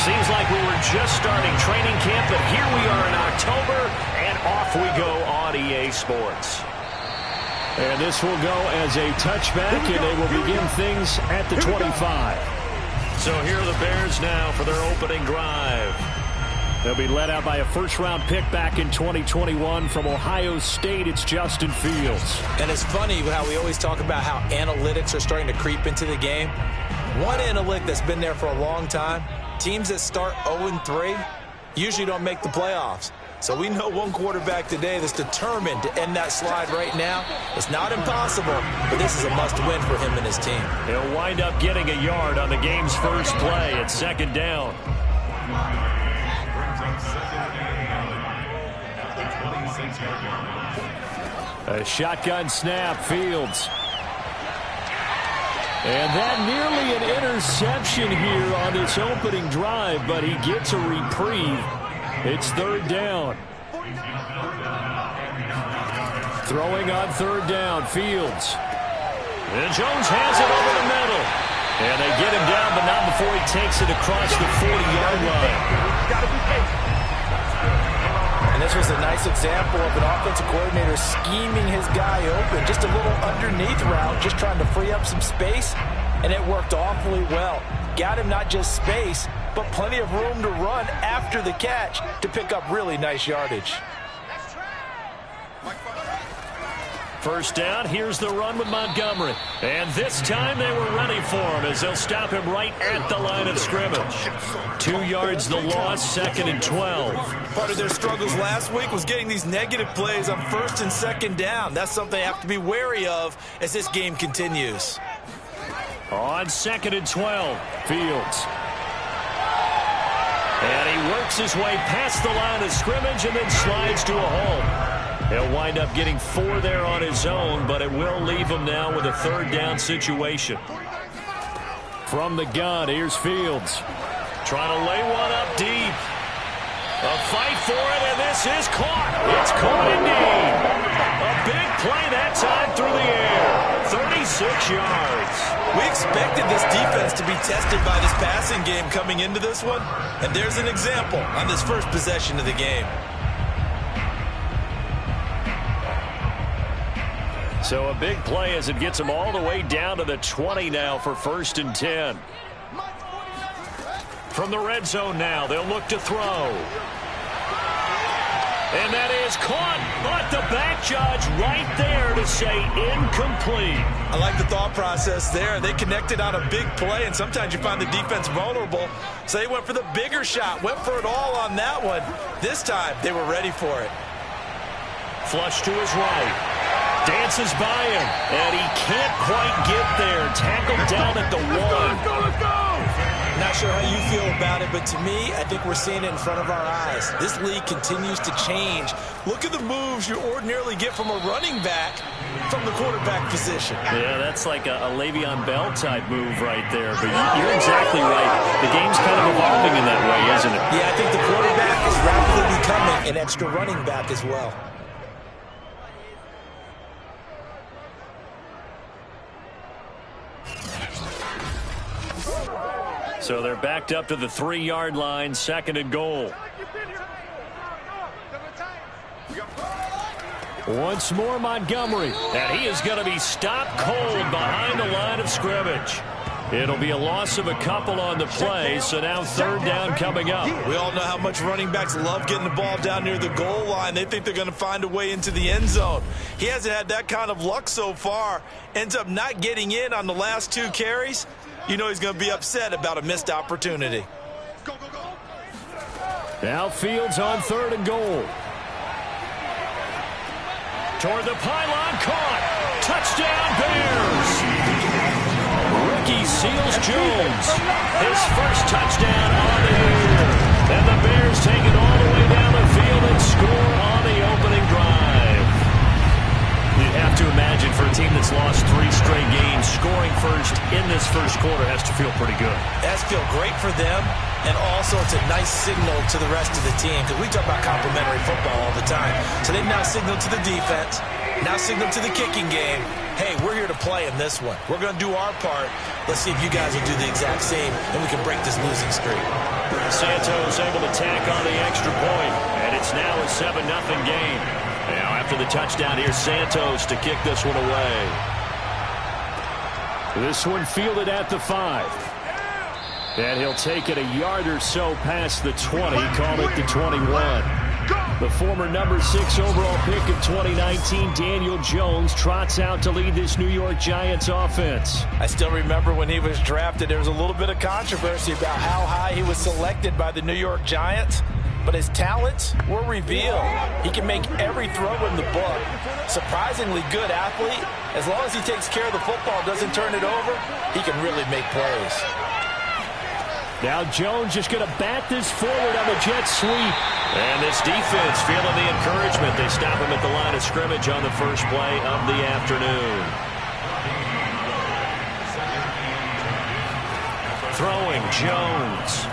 Seems like we were just starting training camp, but here we are in October, and off we go on EA Sports. And this will go as a touchback, and they will begin things at the 25. So here are the Bears now for their opening drive. They'll be led out by a first-round pick back in 2021 from Ohio State. It's Justin Fields. And it's funny how we always talk about how analytics are starting to creep into the game. One analytic that's been there for a long time, teams that start 0-3 usually don't make the playoffs. So we know one quarterback today that's determined to end that slide right now. It's not impossible, but this is a must-win for him and his team. He'll wind up getting a yard on the game's first play. It's second down. A shotgun snap, Fields. And that nearly an interception here on its opening drive, but he gets a reprieve. It's third down. Throwing on third down, Fields. And Jones has it over the middle. And they get him down, but not before he takes it across the 40-yard line. And this was a nice example of an offensive coordinator scheming his guy open. Just a little underneath route, just trying to free up some space, and it worked awfully well. Got him not just space, but plenty of room to run after the catch to pick up really nice yardage. First down, here's the run with Montgomery. And this time they were ready for him as they'll stop him right at the line of scrimmage. 2 yards the loss, second and 12. Part of their struggles last week was getting these negative plays on first and second down. That's something they have to be wary of as this game continues. On second and 12, Fields. and he works his way past the line of scrimmage and then slides to a hole. He'll wind up getting 4 there on his own, but it will leave him now with a third down situation. From the gun, here's Fields. Trying to lay one up deep. A fight for it, and this is caught. It's caught indeed. A big play that time through the air. 36 yards. We expected this defense to be tested by this passing game coming into this one, and there's an example on this first possession of the game. So a big play as it gets him all the way down to the 20 now for first and 10. From the red zone now, they'll look to throw. And that is caught, but the back judge right there to say incomplete. I like the thought process there. They connected on a big play, and sometimes you find the defense vulnerable. So they went for the bigger shot, went for it all on that one. This time, they were ready for it. Flush to his right. Dances by him, and he can't quite get there. Tackled down at the 1. Let's go! Not sure how you feel about it, but to me, I think we're seeing it in front of our eyes. This league continues to change. Look at the moves you ordinarily get from a running back from the quarterback position. Yeah, that's like a Le'Veon Bell type move right there. But you're exactly right. The game's kind of evolving in that way, isn't it? Yeah, I think the quarterback is rapidly becoming an extra running back as well. So they're backed up to the 3-yard line, second and goal. Once more, Montgomery. And he is going to be stopped cold behind the line of scrimmage. It'll be a loss of a couple on the play, so now third down coming up. We all know how much running backs love getting the ball down near the goal line. They think they're going to find a way into the end zone. He hasn't had that kind of luck so far. Ends up not getting in on the last 2 carries. You know he's going to be upset about a missed opportunity. Now Fields on third and goal. Toward the pylon, caught. Touchdown, Bears. Rookie seals Jones. His first touchdown on the year. And the Bears take it all the way down the field and score on the opening drive. You'd have to imagine for a team that's lost 3 straight games, scoring first in this first quarter has to feel pretty good. It has to feel great for them, and also it's a nice signal to the rest of the team, because we talk about complimentary football all the time. So they've now signaled to the defense, Now signal to the kicking game. Hey, we're here to play in this one. We're going to do our part. Let's see if you guys will do the exact same, and we can break this losing streak. Santos able to tack on the extra point, and it's now a 7-0 game. Now after the touchdown, here's Santos to kick this one away. This one fielded at the 5. And he'll take it a yard or so past the 20, call it the 21. The former number 6 overall pick of 2019, Daniel Jones, trots out to lead this New York Giants offense. I still remember when he was drafted, there was a little bit of controversy about how high he was selected by the New York Giants. But his talents were revealed. He can make every throw in the book. Surprisingly good athlete. As long as he takes care of the football, doesn't turn it over, he can really make plays. Now Jones just going to bat this forward on the jet sweep. And this defense feeling the encouragement. They stop him at the line of scrimmage on the first play of the afternoon. Throwing Jones.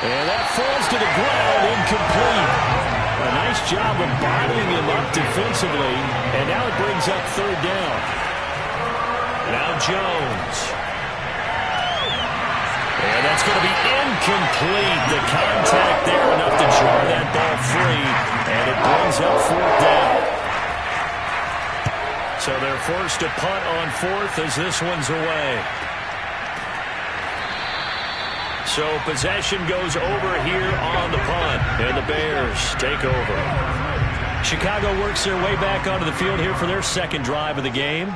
And that falls to the ground, incomplete. A nice job of bottling him up defensively. And now it brings up third down. Now Jones. And that's going to be incomplete. The contact there enough to jar that ball free. And it brings up fourth down. So they're forced to punt on fourth as this one's away. So possession goes over here on the punt. And the Bears take over. Chicago works their way back onto the field here for their second drive of the game.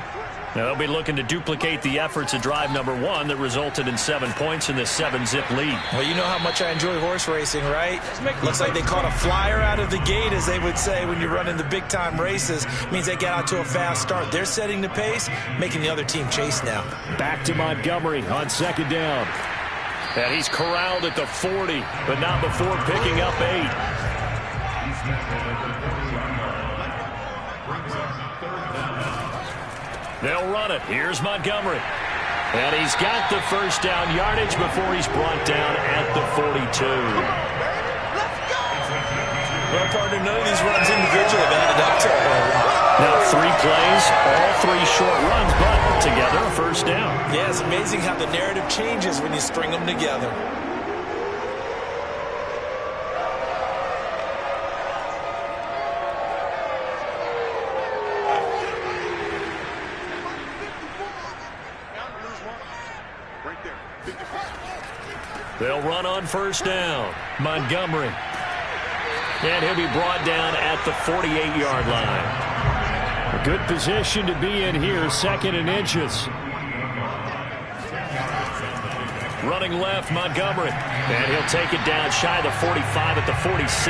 Now they'll be looking to duplicate the efforts of drive number 1 that resulted in 7 points in this 7-zip lead. Well, you know how much I enjoy horse racing, right? Looks like they caught a flyer out of the gate, as they would say when you're running the big-time races. Means they get out to a fast start. They're setting the pace, making the other team chase now. Back to Montgomery on second down. And he's corralled at the 40, but not before picking up 8. They'll run it. Here's Montgomery. And he's got the first down yardage before he's brought down at the 42. Well, partner, none of these runs individually have added up to a whole lot. Now 3 plays, all 3 short runs, but together a first down. Yeah, it's amazing how the narrative changes when you string them together. They'll run on first down. Montgomery. And he'll be brought down at the 48-yard line. A good position to be in here, second and inches. Running left, Montgomery. And he'll take it down shy of the 45 at the 46.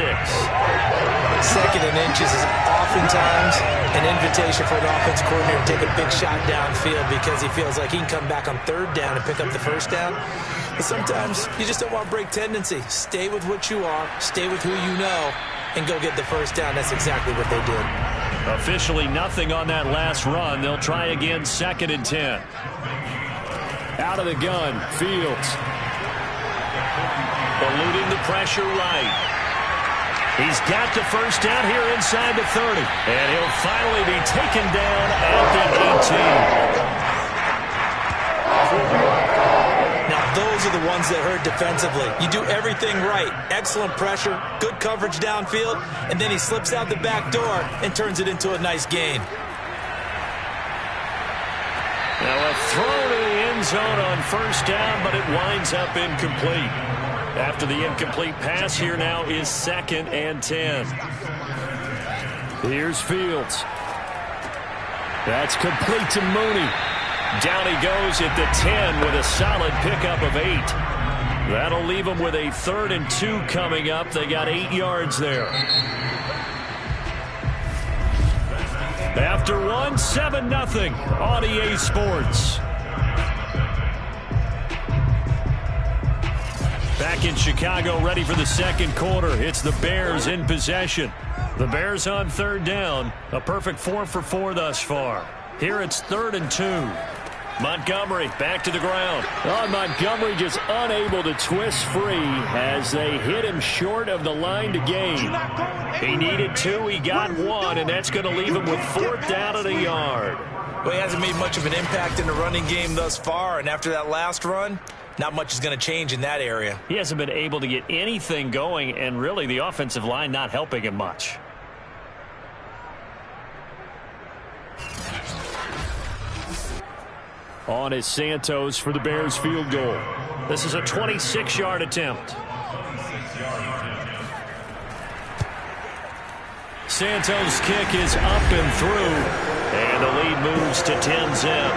Second and inches is oftentimes an invitation for an offense coordinator to take a big shot downfield because he feels like he can come back on third down and pick up the first down. But sometimes you just don't want to break tendency. Stay with what you are, stay with who you know, and go get the first down. That's exactly what they did. Officially nothing on that last run. They'll try again, second and 10. Out of the gun, Fields. Eluding the pressure right. He's got the first down here inside the 30. And he'll finally be taken down at the 18. Now, those are the ones that hurt defensively. You do everything right. Excellent pressure, good coverage downfield, and then he slips out the back door and turns it into a nice gain. Now a throw to the end zone on first down, but it winds up incomplete. After the incomplete pass, here now is second and 10. Here's Fields. That's complete to Mooney. Down he goes at the 10 with a solid pickup of 8. That'll leave him with a 3rd and 2 coming up. They got 8 yards there. After 1, 7-0 on EA Sports. Back in Chicago, ready for the second quarter. It's the Bears in possession. The Bears on third down. A perfect 4 for 4 thus far. Here it's 3rd and 2. Montgomery back to the ground. Oh, Montgomery just unable to twist free as they hit him short of the line to gain. He needed 2, he got 1, and that's going to leave him with 4th down and a yard. Well, he hasn't made much of an impact in the running game thus far, and after that last run, not much is going to change in that area. He hasn't been able to get anything going, and really the offensive line not helping him much. On is Santos for the Bears field goal. This is a 26-yard attempt. Santos' kick is up and through, and the lead moves to 10-zip.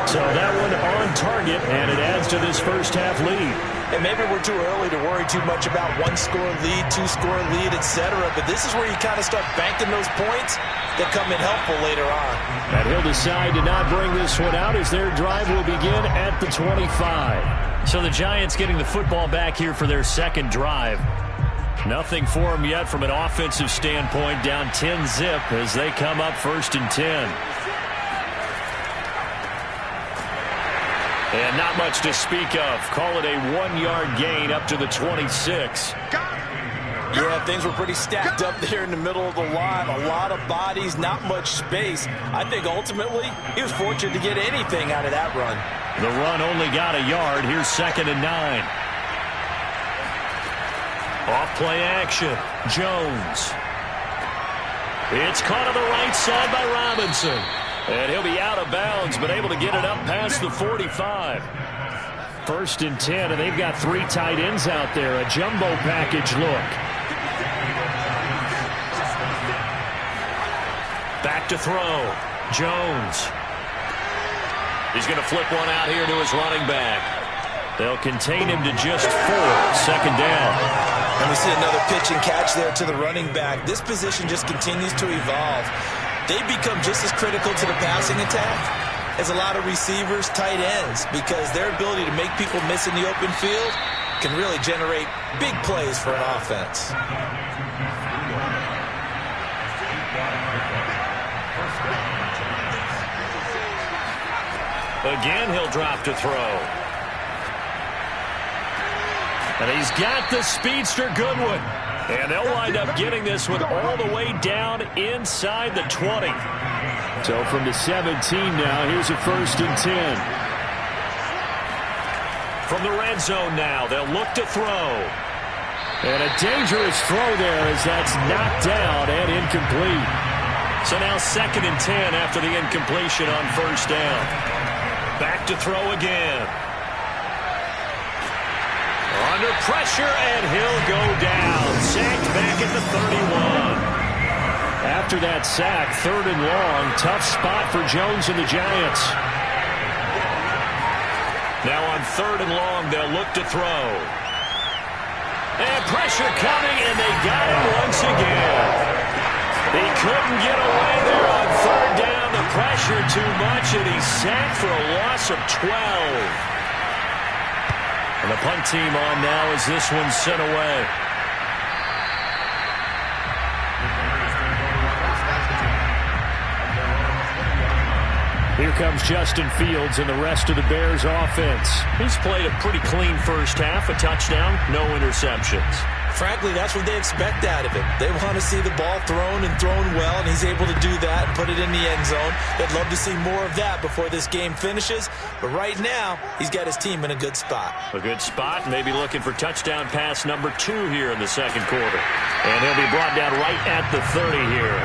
So that one on target, and it adds to this first half lead. And maybe we're too early to worry too much about 1-score lead, 2-score lead, etc. But this is where you kind of start banking those points that come in helpful later on. And he'll decide to not bring this one out as their drive will begin at the 25. So the Giants getting the football back here for their second drive. Nothing for them yet from an offensive standpoint, down 10-zip as they come up 1st and 10. And not much to speak of. Call it a 1-yard gain up to the 26. Yeah, things were pretty stacked up there in the middle of the line. A lot of bodies, not much space. I think ultimately he was fortunate to get anything out of that run. The run only got a yard. Here's 2nd and 9. Off play action. Jones. It's caught on the right side by Robinson. And he'll be out of bounds, but able to get it up past the 45. 1st and 10, and they've got 3 tight ends out there. A jumbo package look. Back to throw. Jones. He's going to flip one out here to his running back. They'll contain him to just 4. 2nd down. And we see another pitch and catch there to the running back. This position just continues to evolve. They become just as critical to the passing attack as a lot of receivers, tight ends, because their ability to make people miss in the open field can really generate big plays for an offense. Again, he'll drop to throw. And he's got the speedster Goodwin. And they'll wind up getting this one all the way down inside the 20. So from the 17 now, here's a 1st and 10. From the red zone now, they'll look to throw. And a dangerous throw there as that's knocked down and incomplete. So now 2nd and 10 after the incompletion on 1st down. Back to throw again. Under pressure, and he'll go down. Sacked back at the 31. After that sack, 3rd and long. Tough spot for Jones and the Giants. Now on 3rd and long, they'll look to throw. And pressure coming, and they got him once again. He couldn't get away there on 3rd down. The pressure too much, and he's sacked for a loss of 12. And the punt team on now as this one's sent away. Here comes Justin Fields and the rest of the Bears offense. He's played a pretty clean first half, a touchdown, no interceptions. Frankly, that's what they expect out of him. They want to see the ball thrown and thrown well, and he's able to do that and put it in the end zone. They'd love to see more of that before this game finishes. But right now, he's got his team in a good spot. A good spot, maybe looking for touchdown pass number 2 here in the 2nd quarter. And he'll be brought down right at the 30 here.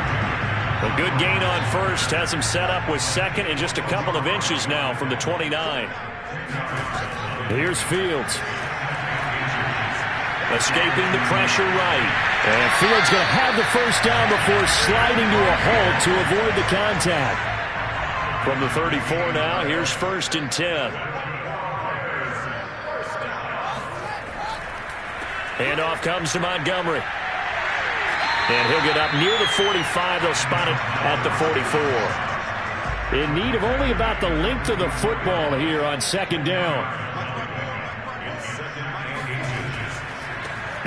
A good gain on 1st, has him set up with 2nd and just a couple of inches now from the 29. Here's Fields. Escaping the pressure right. And Fields going to have the 1st down before sliding to a halt to avoid the contact. From the 34 now, here's 1st and 10. Handoff comes to Montgomery. And he'll get up near the 45. They'll spot it at the 44. In need of only about the length of the football here on 2nd down.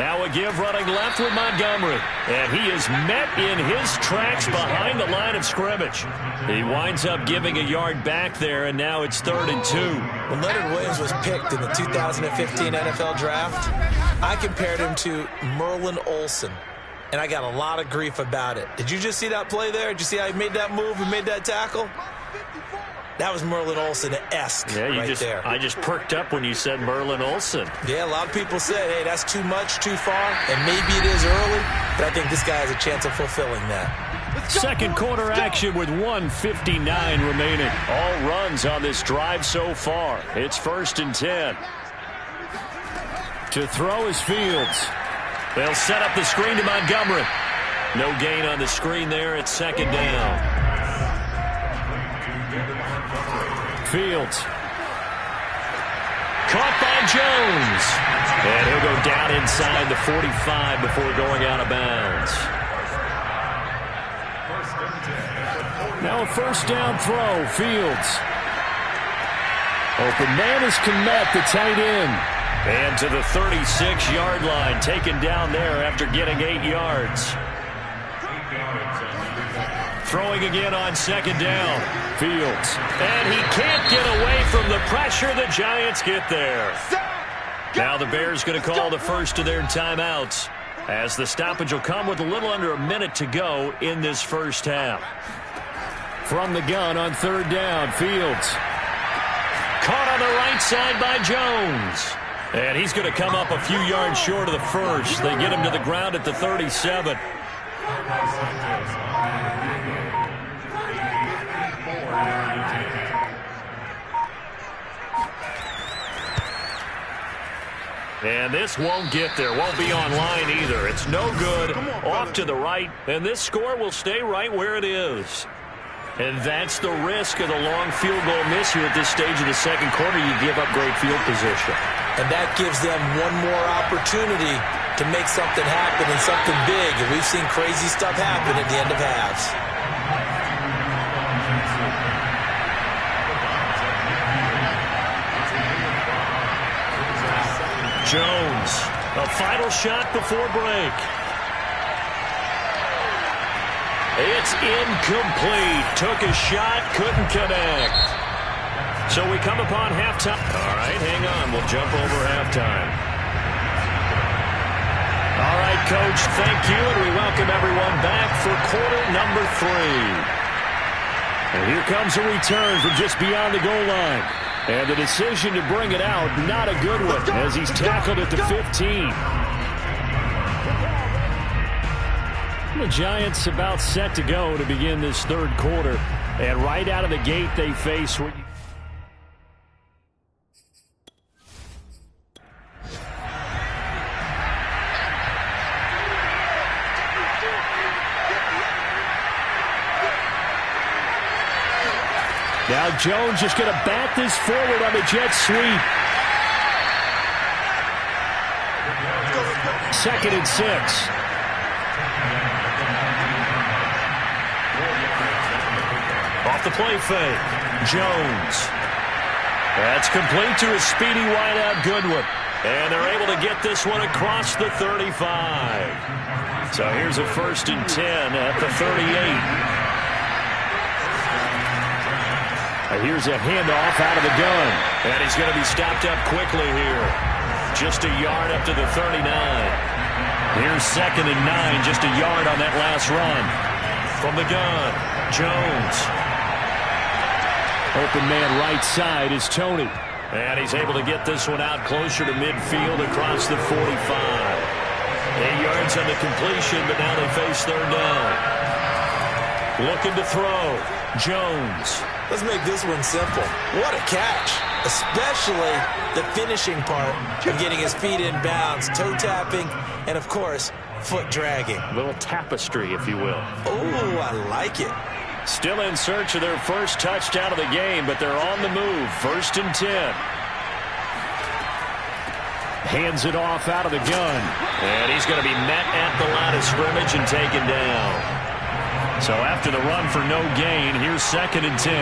Now a give running left with Montgomery. And he is met in his tracks behind the line of scrimmage. He winds up giving a yard back there, and now it's 3rd and 2. When Leonard Williams was picked in the 2015 NFL Draft, I compared him to Merlin Olsen, and I got a lot of grief about it. Did you just see that play there? Did you see how he made that move and made that tackle? That was Merlin Olsen-esque there. I just perked up when you said Merlin Olsen. Yeah, a lot of people said, hey, that's too much, too far, and maybe it is early, but I think this guy has a chance of fulfilling that. Second quarter action with 1:59 remaining. All runs on this drive so far. It's 1st and 10. To throw is Fields. They'll set up the screen to Montgomery. No gain on the screen there. It's 2nd down. Fields. Caught by Jones. And he'll go down inside the 45 before going out of bounds. Now a 1st down throw. Fields. Open man is Kmet, the tight end. And to the 36-yard line, taken down there after getting 8 yards. Throwing again on 2nd down. Fields. And he can't get away from the pressure. The Giants get there. Now the Bears going to call the first of their timeouts, as the stoppage will come with a little under a minute to go in this first half. From the gun on 3rd down, Fields. Caught on the right side by Jones. And he's going to come up a few yards short of the first. They get him to the ground at the 37. And this won't get there. Won't be online either. It's no good. Off to the right. And this score will stay right where it is. And that's the risk of the long field goal miss here at this stage of the second quarter. You give up great field position. And that gives them one more opportunity to make something happen and something big. And we've seen crazy stuff happen at the end of halves. Jones, a final shot before break. It's incomplete. Took a shot, couldn't connect. So we come upon halftime. All right, hang on. We'll jump over halftime. All right, Coach, thank you, and we welcome everyone back for quarter number 3. And here comes a return from just beyond the goal line. And the decision to bring it out, not a good one, as he's tackled at the 15. The Giants about set to go to begin this third quarter. And right out of the gate, they face... Now Jones just going to bat this forward on the jet sweep. 2nd and 6. Off the play fake. Jones. That's complete to his speedy wideout Goodwin. And they're able to get this one across the 35. So here's a 1st and 10 at the 38. Here's a handoff out of the gun. And he's going to be stopped up quickly here. Just a yard up to the 39. Here's 2nd and 9. Just a yard on that last run. From the gun, Jones. Open man right side is Tony. And he's able to get this one out closer to midfield across the 45. 8 yards on the completion, but now they face 3rd down. Looking to throw. Jones. Let's make this one simple. What a catch, especially the finishing part of getting his feet in bounds, toe tapping, and, of course, foot dragging. A little tapestry, if you will. Oh, I like it. Still in search of their first touchdown of the game, but they're on the move. 1st and 10. Hands it off out of the gun. And he's going to be met at the line of scrimmage and taken down. So after the run for no gain, here's 2nd and 10.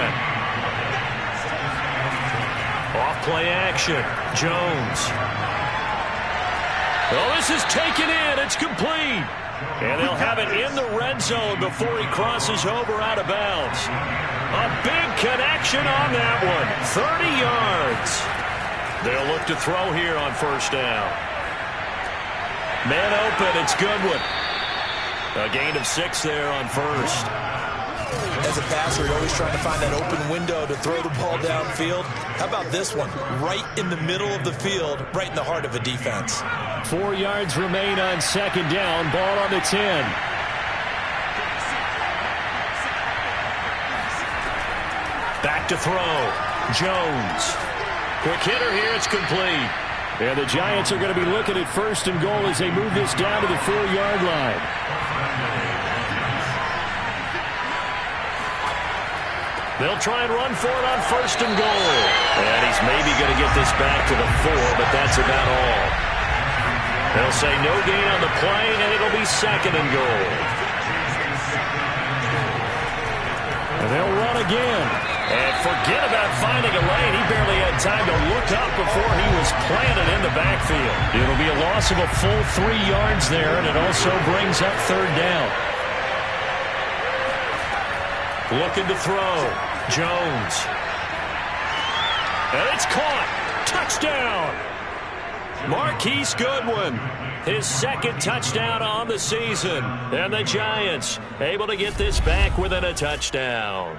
Off play action. Jones. Oh, this is taken in. It's complete. And they'll have it in the red zone before he crosses over out of bounds. A big connection on that one. 30 yards. They'll look to throw here on first down. Man open. It's Goodwin. A gain of 6 there on first. As a passer, you're always trying to find that open window to throw the ball downfield. How about this one? Right in the middle of the field, right in the heart of a defense. 4 yards remain on second down. Ball on the 10. Back to throw. Jones. Quick hitter here. It's complete. And the Giants are going to be looking at first and goal as they move this down to the 4-yard line. They'll try and run for it on first and goal. And he's maybe going to get this back to the 4, but that's about all. They'll say no gain on the play, and it'll be second and goal. And they'll run again. And forget about finding a lane. He barely had time to look up before he was planted in the backfield. It'll be a loss of a full 3 yards there, and it also brings up third down. Looking to throw. Jones. And it's caught. Touchdown. Marquise Goodwin. His second touchdown on the season. And the Giants able to get this back within a touchdown.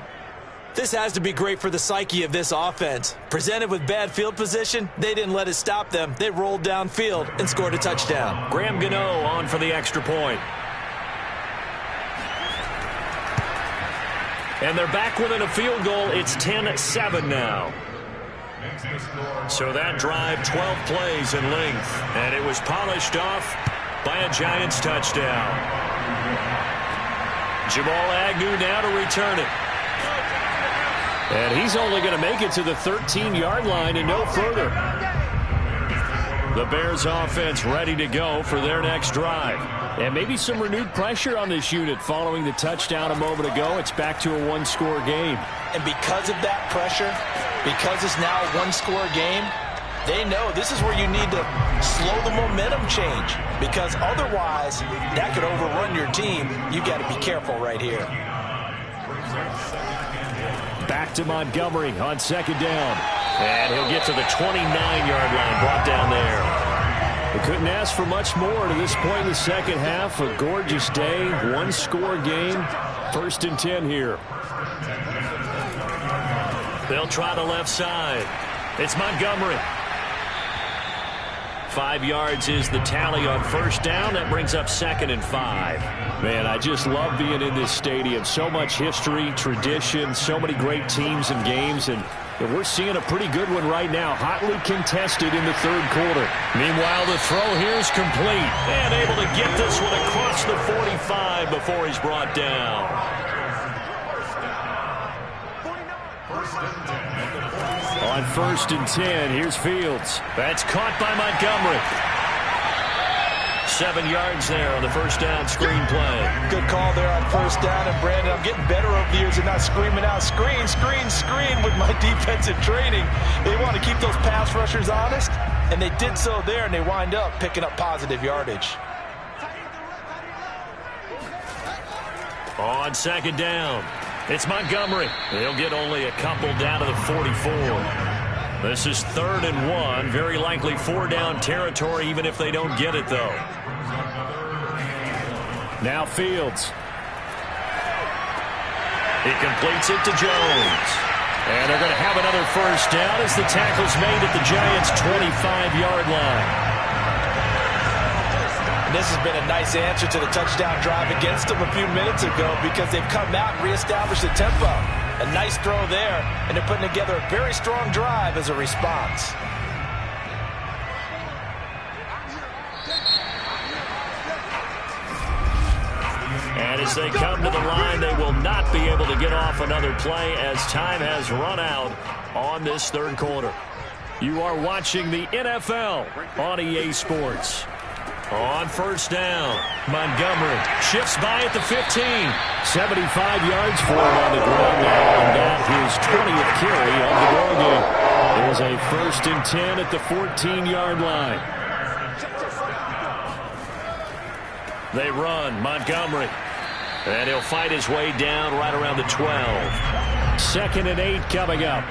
This has to be great for the psyche of this offense. Presented with bad field position, they didn't let it stop them. They rolled downfield and scored a touchdown. Graham Gano on for the extra point. And they're back within a field goal. It's 10-7 now. So that drive, 12 plays in length. And it was polished off by a Giants touchdown. Jamal Agnew now to return it. And he's only going to make it to the 13-yard line and no further. The Bears offense ready to go for their next drive. And maybe some renewed pressure on this unit following the touchdown a moment ago. It's back to a one-score game. And because of that pressure, because it's now a one-score game, they know this is where you need to slow the momentum change. Because otherwise, that could overrun your team. You got to be careful right here. Back to Montgomery on second down. And he'll get to the 29-yard line, brought down there. We couldn't ask for much more to this point in the second half. A gorgeous day, one-score game. First and 10 here. They'll try the left side. It's Montgomery. 5 yards is the tally on first down. That brings up second and 5. Man, I just love being in this stadium. So much history, tradition, so many great teams and games, and we're seeing a pretty good one right now. Hotly contested in the third quarter. Meanwhile, the throw here is complete. And able to get this one across the 45 before he's brought down. On first and 10, here's Fields. That's caught by Montgomery. 7 yards there on the first down screen play. Good call there on first down. And, Brandon, I'm getting better over the years and not screaming out, screen, screen, screen with my defensive training. They want to keep those pass rushers honest, and they did so there, and they wind up picking up positive yardage. On second down, it's Montgomery. He'll get only a couple down to the 44. This is 3rd and 1. Very likely 4-down territory, even if they don't get it, though. Now Fields. He completes it to Jones. And they're going to have another first down as the tackle's made at the Giants' 25-yard line. And this has been a nice answer to the touchdown drive against them a few minutes ago because they've come out and reestablished the tempo. A nice throw there, and they're putting together a very strong drive as a response. And as they come to the line, they will not be able to get off another play as time has run out on this third quarter. You are watching the NFL on EA Sports. On first down, Montgomery shifts by at the 15. 75 yards for him on the ground now, and that his 20th carry of the ball game. There's a 1st and 10 at the 14-yard line. They run. Montgomery. And he'll fight his way down right around the 12. 2nd and 8 coming up.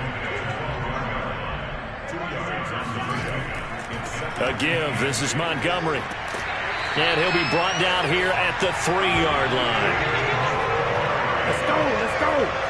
A give. This is Montgomery. And he'll be brought down here at the 3-yard line. Let's go. Let's go.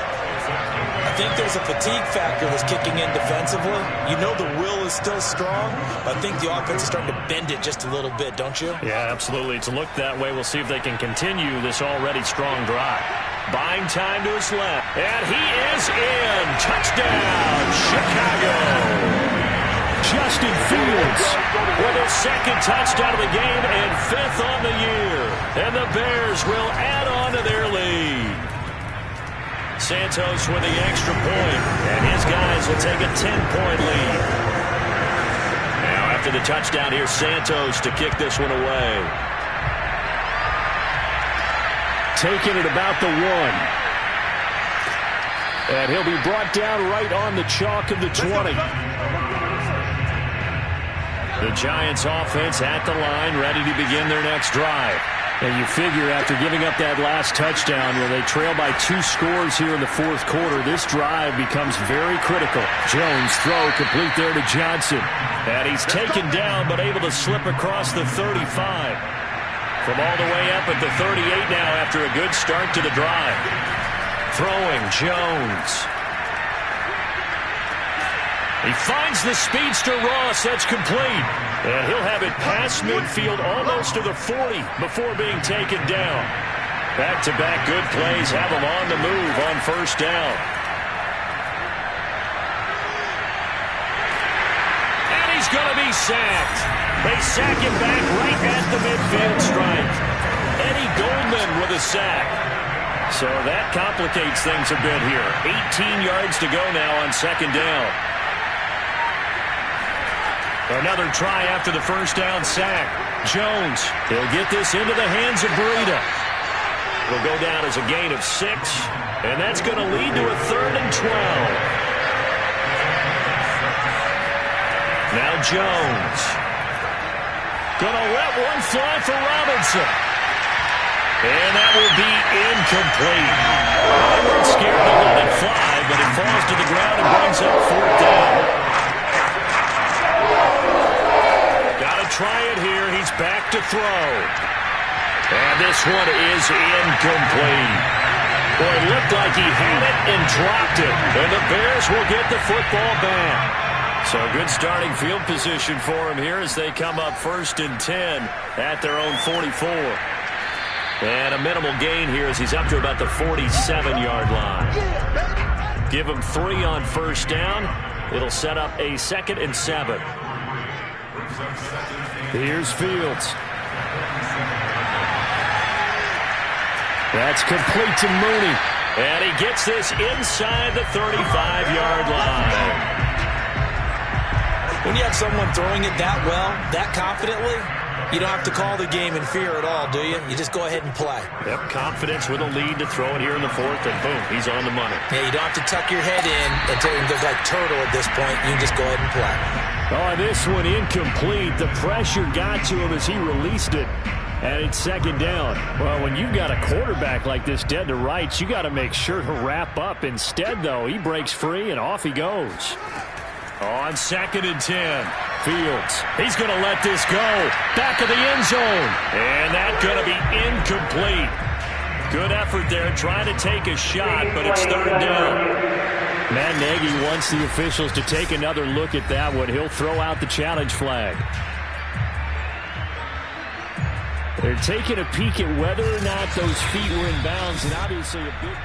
I think there's a fatigue factor that's kicking in defensively. You know the will is still strong, but I think the offense is starting to bend it just a little bit, don't you? Yeah, absolutely. It's looked that way. We'll see if they can continue this already strong drive. Buying time to his left. And he is in. Touchdown, Chicago. Justin Fields with his 2nd touchdown of the game and 5th on the year. And the Bears will add on to their lead. Santos with the extra point, and his guys will take a 10-point lead. Now after the touchdown, here's Santos to kick this one away. Taking it about the 1. And he'll be brought down right on the chalk of the 20. The Giants offense at the line, ready to begin their next drive. And you figure after giving up that last touchdown, where they trail by 2 scores here in the 4th quarter, this drive becomes very critical. Jones throw complete there to Johnson. And he's taken down but able to slip across the 35. From all the way up at the 38 now after a good start to the drive. Throwing Jones. He finds the speedster Ross. That's complete. And he'll have it past midfield almost to the 40 before being taken down. Back-to-back good plays have him on the move on 1st down. And he's going to be sacked. They sack him back right at the midfield stripe. Eddie Goldman with a sack. So that complicates things a bit here. 18 yards to go now on 2nd down. Another try after the 1st down sack. Jones, he'll get this into the hands of Breida. It'll go down as a gain of 6, and that's going to lead to a 3rd and 12. Now Jones. Going to let one fly for Robinson. And that will be incomplete. They weren't scared to let it fly, but it falls to the ground and brings up 4th down. Try it here. He's back to throw. And this one is incomplete. Boy, it looked like he had it and dropped it. And the Bears will get the football back. So good starting field position for him here as they come up 1st and 10 at their own 44. And a minimal gain here as he's up to about the 47-yard line. Give him 3 on 1st down. It'll set up a 2nd and 7. Here's Fields. That's complete to Mooney. And he gets this inside the 35-yard line. When you have someone throwing it that well, that confidently, you don't have to call the game in fear at all, do you? You just go ahead and play. Yep, confidence with a lead to throw it here in the 4th, and boom, he's on the money. Yeah, you don't have to tuck your head in until you look like turtle at this point. You can just go ahead and play. Oh, this one incomplete. The pressure got to him as he released it. And it's 2nd down. Well, when you've got a quarterback like this dead to rights, you got to make sure to wrap up. Instead, though, he breaks free and off he goes. On 2nd and 10, Fields. He's going to let this go. Back of the end zone. And that's going to be incomplete. Good effort there trying to take a shot, but it's 3rd down. Matt Nagy wants the officials to take another look at that one. He'll throw out the challenge flag. They're taking a peek at whether or not those feet were in bounds, and obviously a big...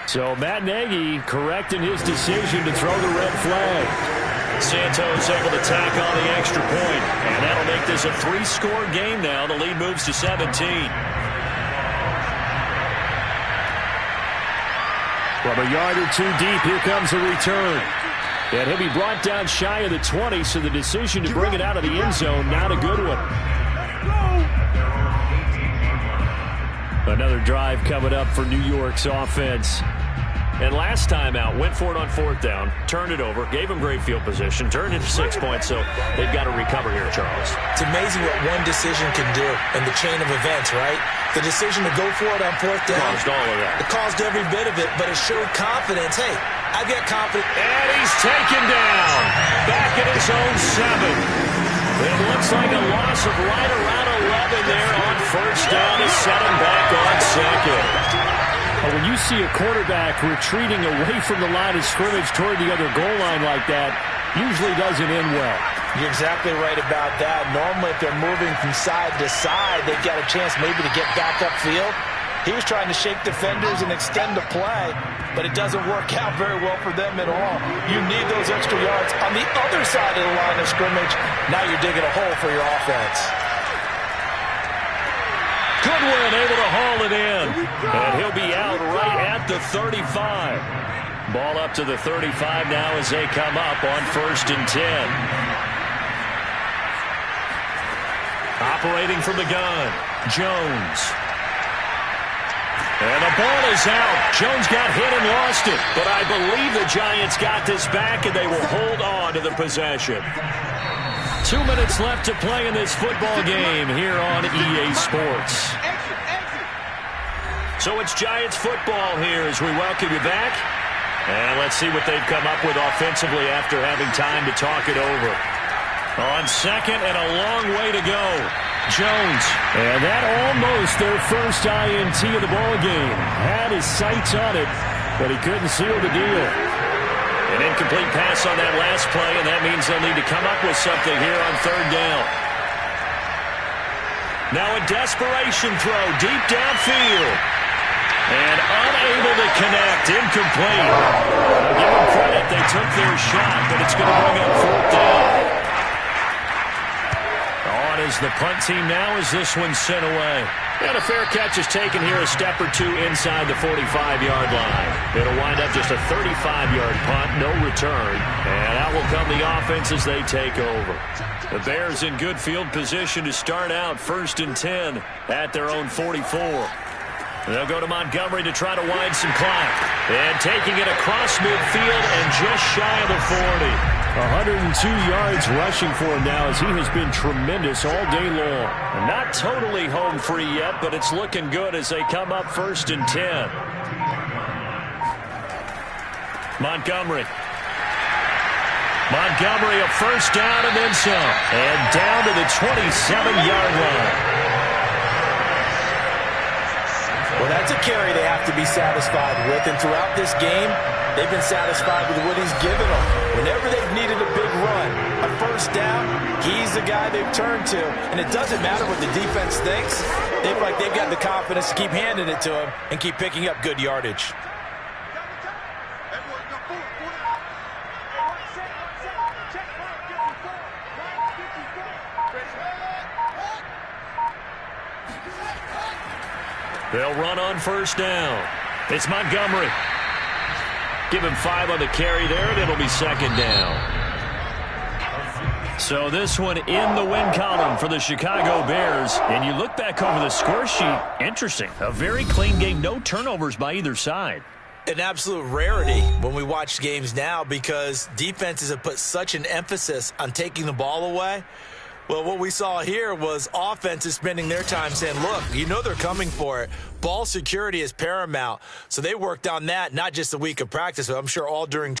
So Matt Nagy correct in his decision to throw the red flag. Santos able to tack on the extra point, and that'll make this a 3-score game now. The lead moves to 17. From a yard or 2 deep, here comes a return. And he'll be brought down shy of the 20, so the decision to bring it out of the end zone, not a good one. Another drive coming up for New York's offense. And last time out, went for it on 4th down, turned it over, gave them great field position, turned it to 6 points, so they've got to recover here, Charles. It's amazing what one decision can do in the chain of events, right? The decision to go for it on 4th down. Caused all of that. It caused every bit of it, but it showed confidence. Hey, I've got confidence. And he's taken down. Back at his own 7. It looks like a loss of right around 11 there on 1st down to set him back on 2nd. When you see a quarterback retreating away from the line of scrimmage toward the other goal line like that, usually doesn't end well. You're exactly right about that. Normally, if they're moving from side to side, they've got a chance maybe to get back upfield. He was trying to shake defenders and extend the play, but it doesn't work out very well for them at all. You need those extra yards on the other side of the line of scrimmage. Now you're digging a hole for your offense. Goodwin able to haul it in, and he'll be out right at the 35. Ball up to the 35 now as they come up on 1st and 10. Operating from the gun, Jones. And the ball is out. Jones got hit and lost it, but I believe the Giants got this back, and they will hold on to the possession. 2 minutes left to play in this football game here on EA Sports. So it's Giants football here as we welcome you back. And let's see what they've come up with offensively after having time to talk it over. On 2nd and a long way to go. Jones. And that almost their first INT of the ball game. Had his sights on it, but he couldn't seal the deal. An incomplete pass on that last play, and that means they'll need to come up with something here on 3rd down. Now a desperation throw deep downfield. And unable to connect, incomplete. I'll give them credit, they took their shot, but it's going to bring up 4th down. On is the punt team now as this one's sent away. And a fair catch is taken here a step or two inside the 45-yard line. It'll wind up just a 35-yard punt, no return. And out will come the offense as they take over. The Bears in good field position to start out 1st and 10 at their own 44. They'll go to Montgomery to try to wind some clock. And taking it across midfield and just shy of the 40. 102 yards rushing for him now as he has been tremendous all day long. Not totally home free yet, but it's looking good as they come up 1st and 10. Montgomery. Montgomery a 1st down and then some. And down to the 27-yard line. Well, that's a carry they have to be satisfied with. And throughout this game, they've been satisfied with what he's given them. Whenever they've needed a big run, a 1st down, he's the guy they've turned to. And it doesn't matter what the defense thinks. They feel like they've got the confidence to keep handing it to him and keep picking up good yardage. They'll run on 1st down. It's Montgomery. Give him 5 on the carry there, and it'll be 2nd down. So this one in the win column for the Chicago Bears. And you look back over the score sheet, interesting. A very clean game, no turnovers by either side. An absolute rarity when we watch games now because defenses have put such an emphasis on taking the ball away. Well, what we saw here was offenses spending their time saying, look, you know they're coming for it. Ball security is paramount. So they worked on that, not just a week of practice, but I'm sure all during